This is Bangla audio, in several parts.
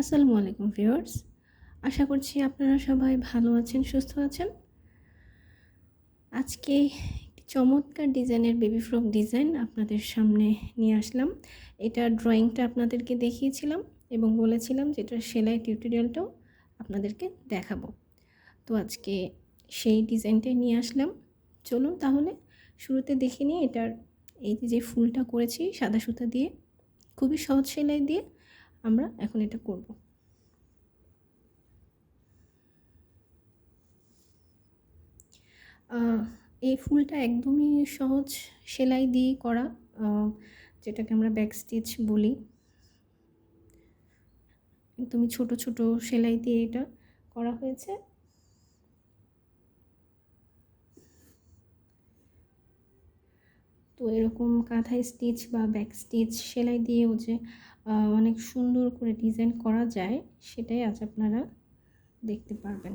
আসসালামু আলাইকুম ভিউয়ার্স। আশা করছি আপনারা সবাই ভালো আছেন, সুস্থ আছেন। আজকে একটি চমৎকার ডিজাইনের বেবি ফ্রক ডিজাইন আপনাদের সামনে নিয়ে আসলাম। এটার ড্রয়িংটা আপনাদেরকে দেখিয়েছিলাম এবং বলেছিলাম যে এটার সেলাই টিউটোরিয়ালটাও আপনাদেরকে দেখাবো। তো আজকে সেই ডিজাইনটাই নিয়ে আসলাম। চলুন তাহলে শুরুতে দেখে নিই এটার এই যে ফুলটা করেছি সাদা সুতা দিয়ে, খুবই সহজ সেলাই দিয়ে আমরা এখন এটা করব। এই ফুলটা একদমই সহজ সেলাই দিয়ে করা, যেটাকে আমরা ব্যাক স্টিচ বলি। একদমই ছোট ছোট সেলাই দিয়ে এটা করা হয়েছে। তো এরকম কাঁথায় স্টিচ বা ব্যাক স্টিচ সেলাই দিয়েও যে অনেক সুন্দর করে ডিজাইন করা যায়, সেটাই আজ আপনারা দেখতে পারবেন।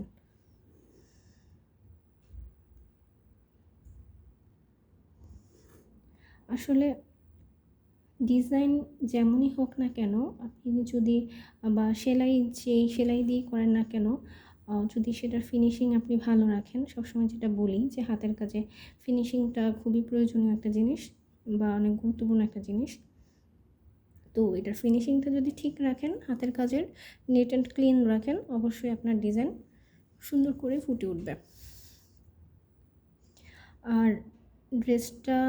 আসলে ডিজাইন যেমনই হোক না কেন, আপনি যদি বা সেলাই দিয়ে করেন না কেন, যদি সেটার ফিনিশিং আপনি ভালো রাখেন, সবসময় যেটা বলি যে হাতের কাজে ফিনিশিংটা খুবই প্রয়োজনীয় একটা জিনিস বা অনেক গুরুত্বপূর্ণ একটা জিনিস। তো এটার ফিনিশিংটা যদি ঠিক রাখেন, হাতের কাজের নিট অ্যান্ড ক্লিন রাখেন, অবশ্যই আপনার ডিজাইন সুন্দর করে ফুটে উঠবে। আর ড্রেসটা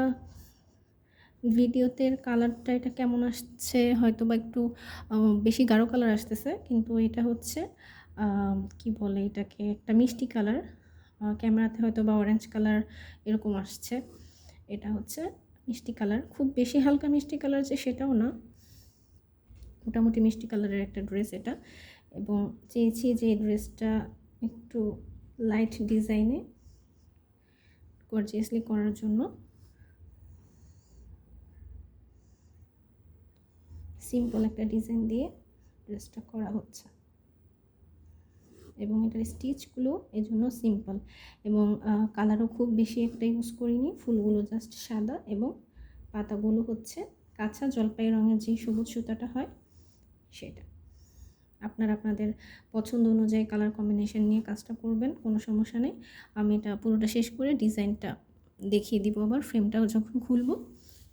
ভিডিওতে কালারটা এটা কেমন আসছে, হয়তো বা একটু বেশি গাঢ় কালার আসতেছে, কিন্তু এটা হচ্ছে কি বলে এটাকে, একটা মিষ্টি কালার। ক্যামেরাতে হয়তো বা অরেঞ্জ কালার এরকম আসছে, এটা হচ্ছে মিষ্টি কালার। খুব বেশি হালকা মিষ্টি কালার যে সেটাও না, মোটামুটি মিষ্টি কালারের একটা ড্রেস এটা। এবং চেয়েছি যে এই ড্রেসটা একটু লাইট ডিজাইনে গর্জিয়াসলি করার জন্য সিম্পল একটা ডিজাইন দিয়ে ড্রেসটা করা হচ্ছে। এবং এটার স্টিচগুলো এই জন্য সিম্পল, এবং কালারও খুব বেশি একটা ইউজ করিনি। ফুলগুলো জাস্ট সাদা এবং পাতাগুলো হচ্ছে কাঁচা জলপাই রঙের যে সবুজ সুতাটা হয় সেটা। আপনারা আপনাদের পছন্দ অনুযায়ী কালার কম্বিনেশন নিয়ে কাজটা করবেন, কোনো সমস্যা নেই। আমি এটা পুরোটা শেষ করে ডিজাইনটা দেখিয়ে দিব, আবার ফ্রেমটাও যখন খুলব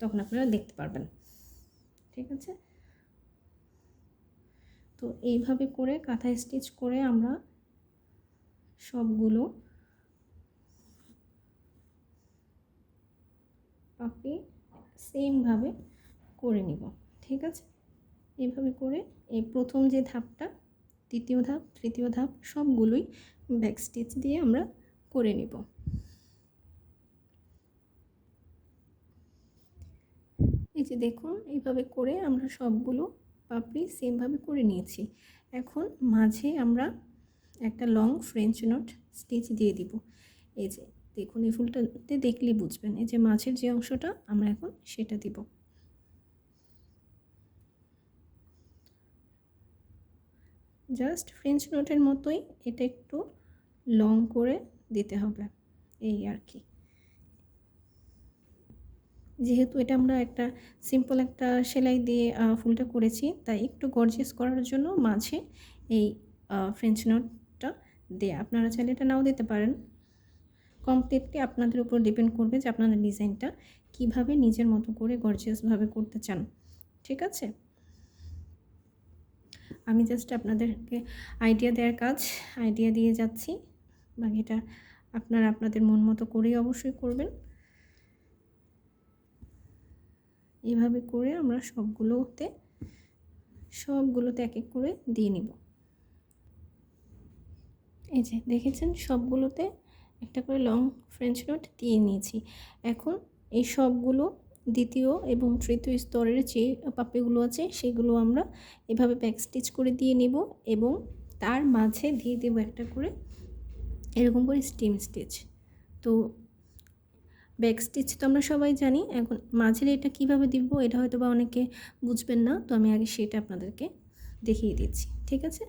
তখন আপনারা দেখতে পারবেন। ঠিক আছে, তো এইভাবে করে কাঁথা স্টিচ করে আমরা সবগুলো পাপড়ি সেমভাবে করে নিব। ঠিক আছে, এইভাবে করে এই প্রথম যে ধাপটা, দ্বিতীয় ধাপ, তৃতীয় ধাপ সবগুলোই ব্যাক স্টিচ দিয়ে আমরা করে নিব। এই যে দেখুন, এইভাবে করে আমরা সবগুলো পাপড়ি সেমভাবে করে নিয়েছি। এখন মাঝে আমরা একটা লং ফ্রেঞ্চ নট স্টিচ দিয়ে দিব। এই যে দেখুন, এই ফুলটাতে দেখলেই বুঝবেন, এই যে মাঝের যে অংশটা আমরা এখন সেটা দিব। জাস্ট ফ্রেঞ্চ নটের মতোই এটা একটু লং করে দিতে হবে, এই আর কি। যেহেতু এটা আমরা একটা সিম্পল একটা সেলাই দিয়ে ফুলটা করেছি, তাই একটু গর্জিয়াস করার জন্য মাঝে এই ফ্রেঞ্চ নটটা দেয়া। আপনারা চাইলে এটা নাও দিতে পারেন, কমপ্লিটলি আপনাদের উপর ডিপেন্ড করবে যে আপনারা ডিজাইনটা কিভাবে নিজের মতো করে গর্জিয়াসভাবে করতে চান। ঠিক আছে, আমি জাস্ট আপনাদেরকে আইডিয়া দেওয়ার কাজ আইডিয়া দিয়ে যাচ্ছি, বাকিটা আপনারা আপনাদের মন মতো করেই অবশ্যই করবেন। এভাবে করে আমরা সবগুলোতে এক এক করে দিয়ে নিব। এই যে দেখেছেন, সবগুলোতে একটা করে লং ফ্রেঞ্চ নট দিয়ে নিয়েছি। এখন এই সবগুলো দ্বিতীয় এবং তৃতীয় স্তরের যে পাপড়িগুলো আছে সেগুলো আমরা এভাবে ব্যাক স্টিচ করে দিয়ে নেব, এবং তার মাঝে দিয়ে দেব একটা করে এরকম করে স্টিম স্টিচ। তো ব্যাক স্টিচ তো আমরা সবাই জানি, এখন মাঝের এটা কিভাবে দিব এটা হয়তো বা অনেকে বুঝবেন না, তো আমি আগে সেটা আপনাদেরকে দেখিয়ে দিচ্ছি। ঠিক আছে,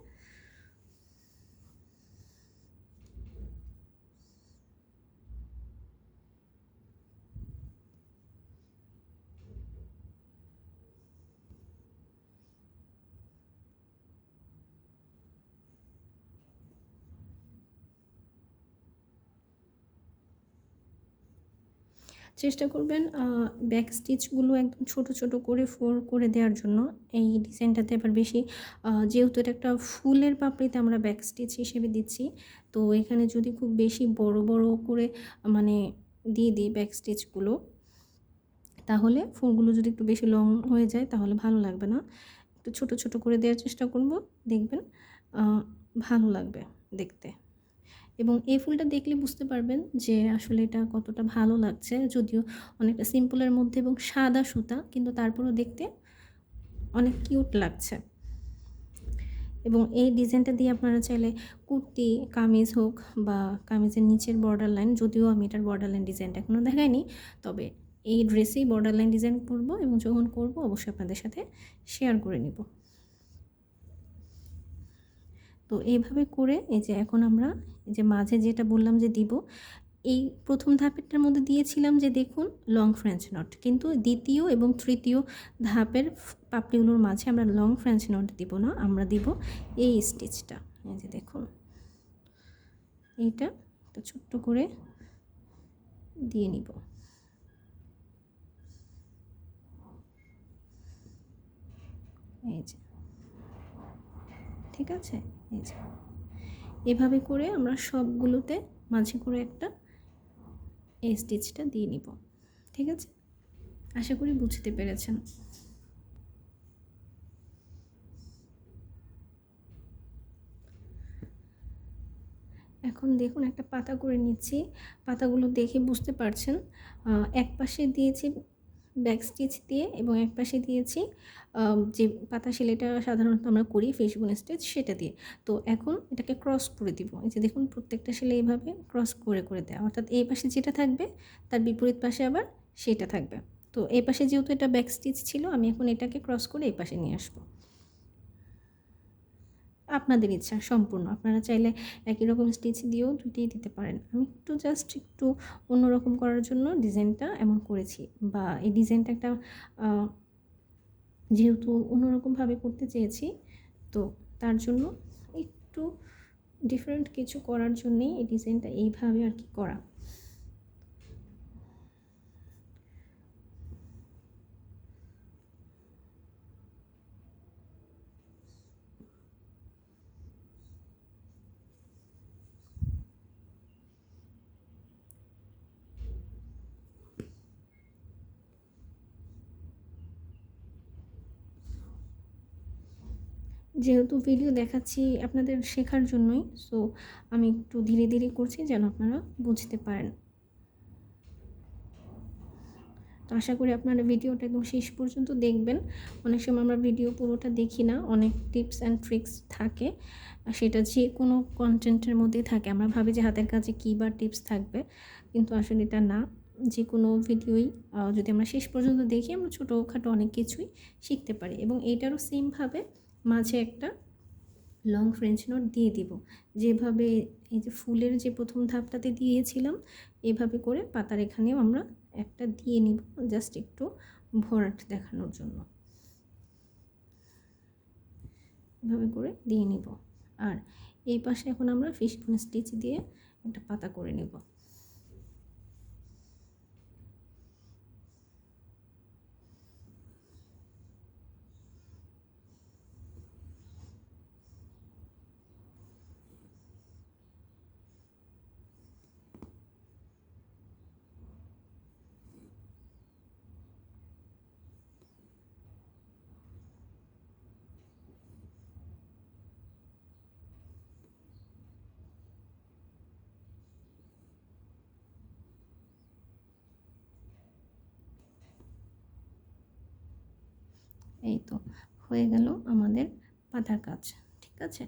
চেষ্টা করবেন ব্যাক স্টিচগুলো একদম ছোট, ছোট করে 4 করে দেওয়ার জন্য। এই ডিজাইনটাতে আবার বেশি যেহেতু এটা একটা ফুলের পাপড়িতে আমরা ব্যাক স্টিচ হিসেবে দিচ্ছি। তো এখানে যদি খুব বেশি বড়, বড় করে মানে দিয়ে দিই ব্যাক স্টিচগুলো, তাহলে ফুলগুলো যদি একটু বেশি লং হয়ে যায় তাহলে ভালো লাগবে না। একটু ছোট, ছোট করে দেওয়ার চেষ্টা করব। দেখবেন আ ভালো লাগবে দেখতে। এবং এই ফুলটা দেখলে বুঝতে পারবেন যে আসলে এটা কতটা ভালো লাগছে। যদিও অনেকটা সিম্পলের মধ্যে এবং সাদা সুতা, কিন্তু তারপরেও দেখতে অনেক কিউট লাগছে। এবং এই ডিজাইনটা দিয়ে আপনারা চাইলে কুর্তি, কামিজ হোক বা কামিজের নিচের বর্ডার লাইন, যদিও আমি এটার বর্ডার লাইন ডিজাইনটা এখনও দেখাইনি, তবে এই ড্রেসেই বর্ডার লাইন ডিজাইন করব এবং যখন করব অবশ্যই আপনাদের সাথে শেয়ার করে নিব। তো এইভাবে করে এই যে এখন আমরা এই যে মাঝে যেটা বললাম যে দিব, এই ১ম ধাপেরটার মধ্যে দিয়েছিলাম যে দেখুন লং ফ্রেঞ্চ নট, কিন্তু দ্বিতীয় এবং তৃতীয় ধাপের পাপড়িগুলোর মাঝে আমরা লং ফ্রেঞ্চ নট দিব না, আমরা দিব এই স্টিচটা। এই যে দেখুন এইটা একটা ছোট্ট করে দিয়ে নিব। এই যে ঠিক আছে, এই যে এভাবে করে আমরা সবগুলোতে মাঝে করে একটা এই স্টিচটা দিয়ে নিব। ঠিক আছে, আশা করি বুঝতে পেরেছেন। এখন দেখুন একটা পাতা করে নিচ্ছি। পাতাগুলো দেখে বুঝতে পারছেন এক পাশে দিয়েছি ব্যাক স্টিচ দিয়ে এবং এক পাশে দিয়েছি যে পাতা সেলাইটা সাধারণত আমরা করি ফিশবোন স্টিচ সেটা দিয়ে। তো এখন এটাকে ক্রস করে দিব। এই যে দেখুন প্রত্যেকটা সেলাই এভাবে ক্রস করে, করে দেওয়া। অর্থাৎ এই পাশে যেটা থাকবে তার বিপরীত পাশে আবার সেটা থাকবে। তো এই পাশে যেহেতু এটা ব্যাক স্টিচ ছিল, আমি এখন এটাকে ক্রস করে এই পাশে নিয়ে আসবো। আপনাদের ইচ্ছা সম্পূর্ণ। আপনারা চাইলে একই রকম স্টিচ দিয়েও দুইটাই দিতে পারেন। আমি একটু জাস্ট একটু অন্যরকম করার জন্য ডিজাইনটা এমন করেছি, বা এই ডিজাইনটা একটা আ যেহেতু অন্যরকমভাবে করতে চেয়েছি, তো তার জন্য একটু ডিফারেন্ট কিছু করার জন্যেই এই ডিজাইনটা এইভাবে আর কি করা। যেহেতু ভিডিও দেখাচ্ছি আপনাদের শেখার জন্যই, সো আমি একটু ধীরে, ধীরে করছি যেন আপনারা বুঝতে পারেন। তো আশা করি আপনারা ভিডিওটা একদম শেষ পর্যন্ত দেখবেন। অনেক সময় আমরা ভিডিও পুরোটা দেখি না, অনেক টিপস অ্যান্ড ট্রিক্স থাকে, সেটা যে কোনো কন্টেন্টের মধ্যেই থাকে। আমরা ভাবি যে হাতের কাছে কী বা টিপস থাকবে, কিন্তু আসলে এটা না। যে কোনো ভিডিওই যদি আমরা শেষ পর্যন্ত দেখি, আমরা ছোটোখাটো অনেক কিছুই শিখতে পারি। এবং এইটারও সেমভাবে মাঝে একটা লং ফ্রেঞ্চ নট দিয়ে দিব, যেভাবে এই যে ফুলের যে প্রথম ধাপটাতে দিয়েছিলাম, এভাবে করে পাতার এখানেও আমরা একটা দিয়ে নিব, জাস্ট একটু ভরাট দেখানোর জন্য। এভাবে করে দিয়ে নিব। আর এই পাশে এখন আমরা ফিশবোন স্টিচ দিয়ে একটা পাতা করে নেব। এই তো হয়ে গেল আমাদের পাতার কাজ। ঠিক আছে,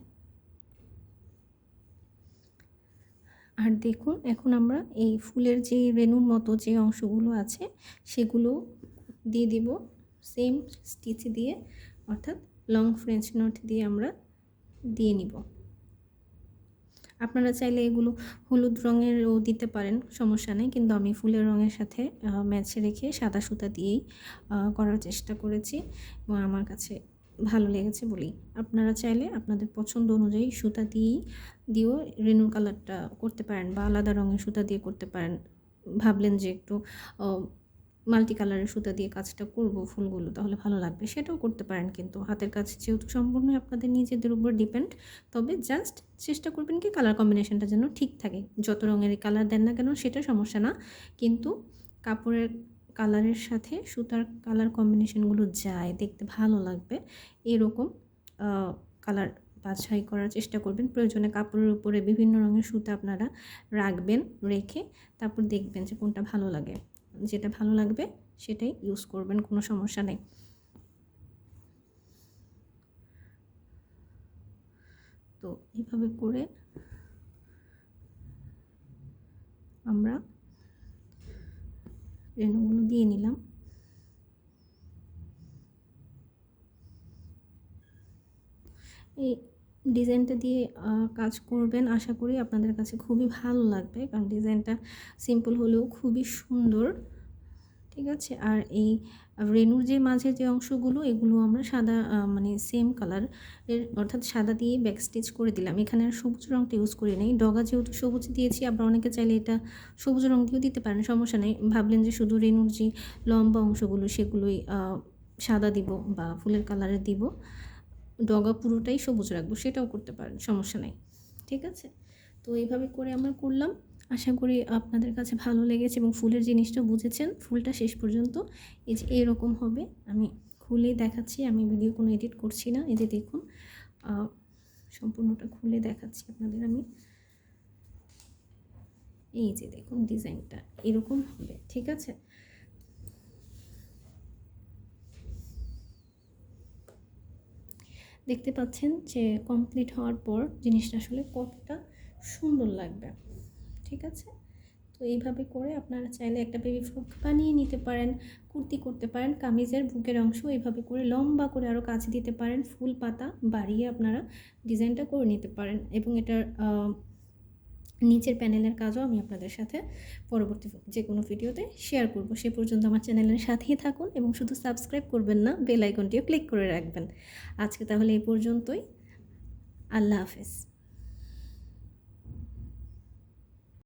আর দেখুন এখন আমরা এই ফুলের যে রেণুর মতো যে অংশগুলো আছে সেগুলো দিয়ে দিব সেম স্টিচ দিয়ে, অর্থাৎ লং ফ্রেঞ্চ নট দিয়ে আমরা দিয়ে নিব। আপনারা চাইলে এগুলো হলুদ রঙেরও দিতে পারেন, সমস্যা নেই, কিন্তু আমি ফুলের রঙের সাথে ম্যাচ রেখে সাদা সুতা দিয়েই করার চেষ্টা করেছি এবং আমার কাছে ভালো লেগেছে বলেই। আপনারা চাইলে আপনাদের পছন্দ অনুযায়ী সুতা দিয়েও রেণুর কালারটা করতে পারেন, বা আলাদা রঙের সুতা দিয়ে করতে পারেন, ভাবলেন যে একটু মাল্টি কালারের সুতা দিয়ে কাজটা করব ফুলগুলো তাহলে ভালো লাগবে, সেটাও করতে পারেন। কিন্তু হাতের কাজ যেহেতু সম্পূর্ণই আপনাদের নিজেদের উপর ডিপেন্ড, তবে জাস্ট চেষ্টা করবেন কি কালার কম্বিনেশনটা যেন ঠিক থাকে। যত রঙেরই কালার দেন না কেন সেটা সমস্যা না, কিন্তু কাপড়ের কালারের সাথে সুতার কালার কম্বিনেশনগুলো যায়, দেখতে ভালো লাগবে এরকম কালার বাছাই করার চেষ্টা করবেন। প্রয়োজনে কাপড়ের উপরে বিভিন্ন রঙের সুতা আপনারা রাখবেন, রেখে তারপর দেখবেন যে কোনটা ভালো লাগে, যেটা ভালো লাগবে সেটাই ইউজ করবেন, কোনো সমস্যা নেই। তো এইভাবে করে আমরা রেণুগুলো দিয়ে নিলাম। এই ডিজাইনটা দিয়ে কাজ করবেন, আশা করি আপনাদের কাছে খুবই ভালো লাগবে, কারণ ডিজাইনটা সিম্পল হলেও খুবই সুন্দর। ঠিক আছে, আর এই রেণুর যে মাঝে যে অংশগুলো এগুলো আমরা সাদা মানে সেম কালার এর অর্থাৎ সাদা দিয়ে ব্যাক স্টিচ করে দিলাম। এখানে আর সবুজ রঙটা ইউজ করি নাই, ডগা যেহেতু সবুজ দিয়েছি, আবার অনেকে চাইলে এটা সবুজ রঙ দিয়েও দিতে পারেন, সমস্যা নেই। ভাবলেন যে শুধু রেণুর যে লম্বা অংশগুলো সেগুলোই সাদা দিব বা ফুলের কালারে দিব, ডগা পুরোটাই সবুজ রাখবো, সেটাও করতে পারেন, সমস্যা নেই। ঠিক আছে, তো এইভাবে করে আমরা করলাম। আশা করি আপনাদের কাছে ভালো লেগেছে এবং ফুলের জিনিসটা বুঝেছেন। ফুলটা শেষ পর্যন্ত এই যে এরকম হবে, আমি খুলে দেখাচ্ছি, আমি ভিডিও কোনো এডিট করছি না। এই যে দেখুন, সম্পূর্ণটা খুলে দেখাচ্ছি আপনাদের আমি। এই যে দেখুন ডিজাইনটা এরকম হবে। ঠিক আছে, দেখতে পাচ্ছেন যে কমপ্লিট হওয়ার পর জিনিসটা আসলে কতটা সুন্দর লাগবে। ঠিক আছে, তো এইভাবে করে আপনারা চাইলে একটা বেবি ফ্রক বানিয়ে নিতে পারেন, কুর্তি করতে পারেন, কামিজের বুকের অংশ এইভাবে করে লম্বা করে আরও কাজ দিতে পারেন, ফুল পাতা বাড়িয়ে আপনারা ডিজাইনটা করে নিতে পারেন। এবং এটার নিচের প্যানেলের কাজও আমি আপনাদের সাথে পরবর্তী যে কোনো ভিডিওতে শেয়ার করব। সে পর্যন্ত আমার চ্যানেলের সাথেই থাকুন এবং শুধু সাবস্ক্রাইব করবেন না, বেল আইকনটিও ক্লিক করে রাখবেন। আজকে তাহলে এই পর্যন্তই, আল্লাহ হাফেজ।